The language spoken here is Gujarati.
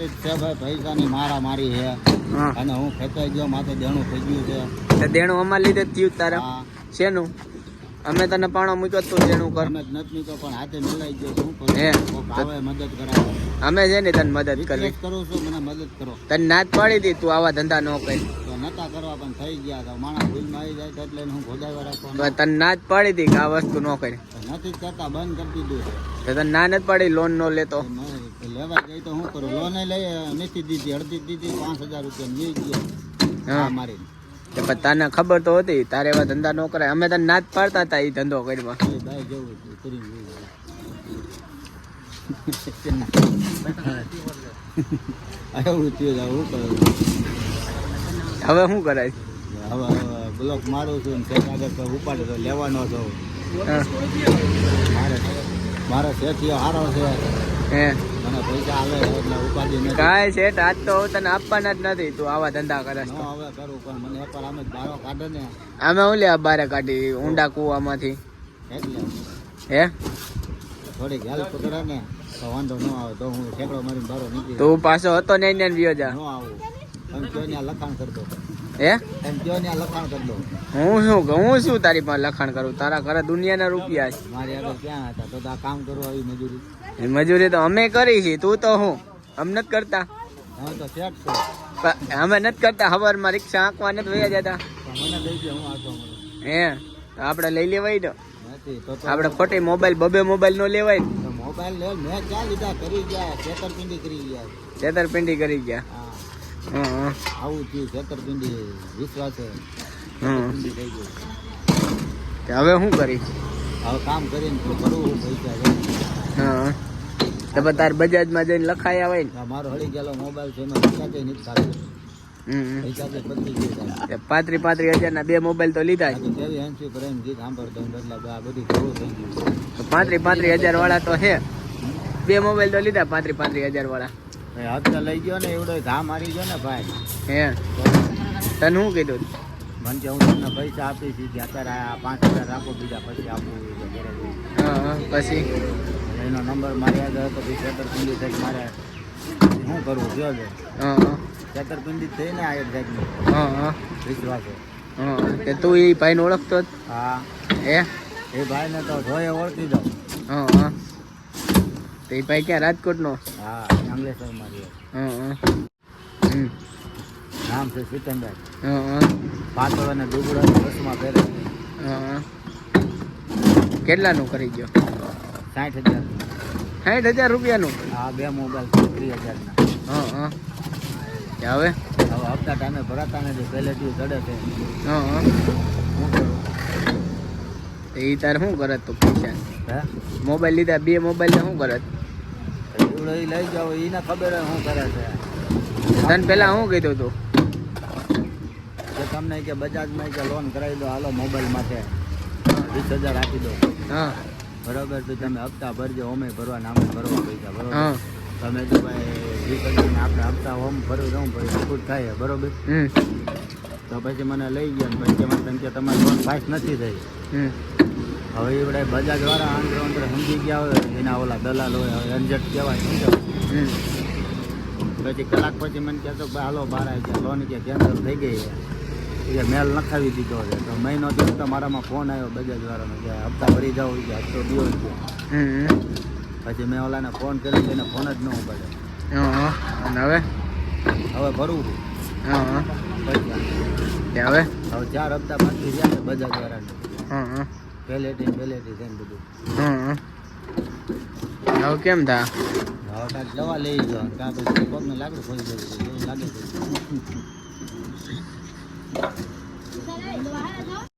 એટલી જ છે ભાઈ, પૈસાની મારામારી છે અને હું ખેંચાઈ ગયો, માથે દેણું થઈ ગયું છે. દેણું અમાર લીધે જ થયું તારા? શેનું? અમે તને પાણો મૂક્યો તું દેણું કર. અમે નથી મૂક્યો પણ હાથે મિલાઈ ગયો. શું કરું? ભાવે મદદ કરાવો. અમે છે ને તને મદદ કરવી કરું છું, મને મદદ કરો. તને ના જ પાડી હતી તું આવા ધંધા ન કરી. તો નતા કરવા પણ થઈ ગયા તો માણસ ભૂલમાં આવી જાય એટલે હું ગોદાવા રાખવાનો. તને ના જ પાડી હતી કે આ વસ્તુ ન કરી. નથી કરતા, બંધ કરી દીધું છે. તને ના નથી પાડી લોન નો લેતો? લેવા જઈ તો શું કરું? લોન લઈ નથી દીધી, અડધી દીધી, 5,000 રૂપિયા લઈ ગયા મારી. તને ખબર તો હતી તારે એવા ધંધા ન કરાય. અમે તને ના જ પાડતા હતા એ ધંધો કરવા. ભાઈ જવું કરી હવે શું કરાય? હવે બ્લોક મારું છું ને આગળ ઉપાડે તો લેવાનો છો. મારે શેઠિયો હારો છે, મને પૈસા આવે એટલે ઉપાડી નથી. કાંઈ શેઠ આજ તો તને આપવાના જ નથી. તું આવા ધંધા કરે હવે કરું પણ મને એકવાર આમ જ બારો કાઢે ને. અમે હું લે બારે કાઢી ઊંડા કુવામાંથી એટલે હે થોડીક હેલ્પ કરે ને તો વાંધો ન આવે. તો હું ઠેકડો મારીને બારો નીકળી. તું પાછો હતો ને એને વિયો જા. ન આવું તમે કયો ત્યાં લખાણ કરી દો. હે તમે કયો ત્યાં લખાણ કરી દો. હું શું તારી પાસે લખાણ કરું? તારા ઘરે દુનિયાના રૂપિયા છે. મારી આગળ ક્યાં હતા તો આ કામ કરવા આવી મજૂરી. મજૂરી તો અમે કરી છે, તું તો હું અમ નથી કરતા. હા તો સેટ છો. અમે નથી કરતા. ખબરમાં રિક્ષા આંકવા નથી વયા જતા. મને દઈ દે, હું આખો મળું. હે આપણે લઈ લેવાય તો. નથી તો આપણે ખોટી મોબાઈલ બબે મોબાઈલ નો લેવાય. મોબાઈલ લે મેં ક્યાં લીધા? કરી ગયા, છેતરપિંડી કરી ગયા. છેતરપિંડી કરી ગયા. હા આવું થયું, છેતરપિંડી વિશ્વાસે છેતરપિંડી થઈ ગઈ. હવે શું કરી? હવે કામ કરીને તો કરવું પૈસા છે. હા તો તાર બજાજમાં જઈને લખાયા હોય ને. મારો હળી ગયેલો મોબાઈલ છે, એમાં પૈસા કઈ નથી ખાતું. પૈસા કઈ બદલી ગયા. 35,000 ના 2 મોબાઈલ તો લીધા. 80 પર એમ ગીત સાંભળતો એટલે આ બધી ખરું થઈ ગયું. 35,000 વાળા તો છે. 2 મોબાઈલ તો લીધા 35,000 વાળા. હપ્તા લઈ ગયો ને એવડો ઘા મારી ગયો ને ભાઈ. હે તને શું કીધું? મને કે હું તમને પૈસા આપીશ કે અત્યારે આ 5,000 રાખો, બીજા પછી આપવું. હા પછી એનો નંબર મારી આગળ હતો. પછી છેતરપિંડી થઈ મારે શું કરવું કયો છે? છેતરપિંડી થઈ ને આ એક જાતની વિશ્વાસ કે તું એ ભાઈને ઓળખતો જ? હા હે એ ભાઈને તો જોઈએ ઓળખી દઉં. તો એ ભાઈ ક્યાં રાજકોટ નો? હા અંગલેશ્વર માં રહ્યો. નામ છે સિકંદર. પાતળો અને ડુબળો બસમાં પહેરે. કેટલાનું કરી ગયો? 60,000. 60,000 રૂપિયાનું? હા 2 મોબાઈલ 30,000 ના. હવે હપ્તા ટાઈમે ભરાતા નથી, પહેલેથી ચડે છે. એ તારે શું કરત તું પૈસા? હે મોબાઈલ લીધા 2 મોબાઈલ ને શું કરત? એવડો એ લઈ જાઓ, એને ખબર હોય શું કરે છે. તને પેલા શું કીધું તું? કે તમને કે બજાજમાં કે લોન કરાવી દો, હાલો મોબાઈલ માટે 20,000 આપી દો. બરોબર તો તમે હપ્તા ભરજો, ઓમે ભરવા નામે ભરવા પૈસા. બરોબર તમે તો ભાઈ 20,000 આપણે હપ્તા ઓમ ભરવું જવું પછી ખુદ થાય. બરોબર તો પછી મને લઈ ગયા ને પછી મને કે તમારી લોન પાસ નથી થઈ. હવે એવડે બજાજ વાળા અંદર સમજી ગયા હોય, એના ઓલા દલાલ હોય, હવે એડજસ્ટ કહેવાય સમજો. પછી કલાક પછી મને કહેતો ભાઈ હાલો બહાર આવી ગયા, લોન કે કેન્સલ થઈ ગઈ છે, મેલ નખાવી દીધો છે. તો મહિનો થયો તો મારામાં ફોન આવ્યો બજાજ વાળાનો કે હપ્તા ભરી જાવ કે હપ્તો દીવો છે. પછી મેં ઓલાને ફોન કર્યો, એને ફોન જ ન ઉપાડે. હવે ભરવું હવે 4 હપ્તા બાકી રહ્યા છે બજાજ વાળાને. પહેલેથી થઈને બધું. હવે કેમ થા? હવે કાંઈક દવા લઈ જાઓ, કાં પછી પગને લાકડું ખોલી દઉં એવું લાગે છે.